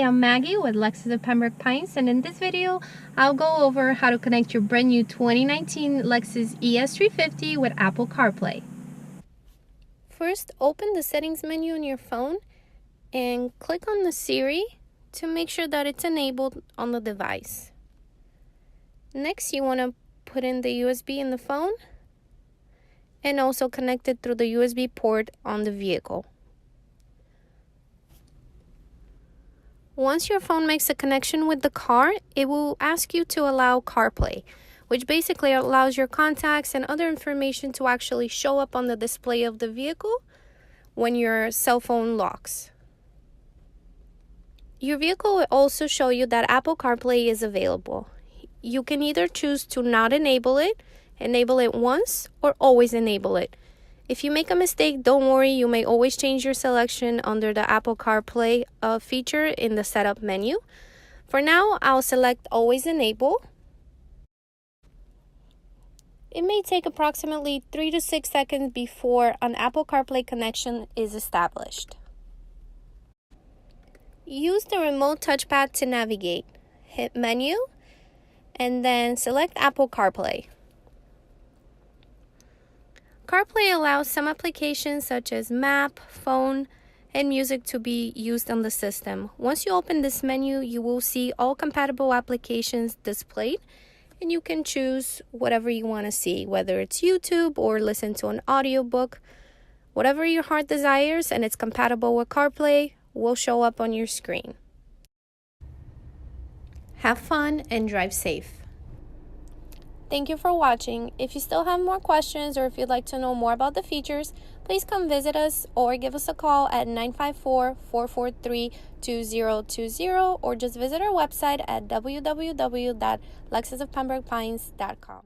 I'm Maggie with Lexus of Pembroke Pines, and in this video I'll go over how to connect your brand new 2019 Lexus ES350 with Apple CarPlay. First, open the settings menu on your phone and click on the Siri to make sure that it's enabled on the device. Next, you want to put in the USB in the phone and also connect it through the USB port on the vehicle. Once your phone makes a connection with the car, it will ask you to allow CarPlay, which basically allows your contacts and other information to actually show up on the display of the vehicle when your cell phone locks. Your vehicle will also show you that Apple CarPlay is available. You can either choose to not enable it once, or always enable it. If you make a mistake, don't worry, you may always change your selection under the Apple CarPlay feature in the setup menu. For now, I'll select always enable. It may take approximately 3 to 6 seconds before an Apple CarPlay connection is established. Use the remote touchpad to navigate. Hit menu and then select Apple CarPlay. CarPlay allows some applications such as map, phone, and music to be used on the system. Once you open this menu, you will see all compatible applications displayed, and you can choose whatever you want to see, whether it's YouTube or listen to an audiobook. Whatever your heart desires and it's compatible with CarPlay will show up on your screen. Have fun and drive safe. Thank you for watching. If you still have more questions or if you'd like to know more about the features, please come visit us or give us a call at 954-443-2020 or just visit our website at www.lexusofpembrokepines.com.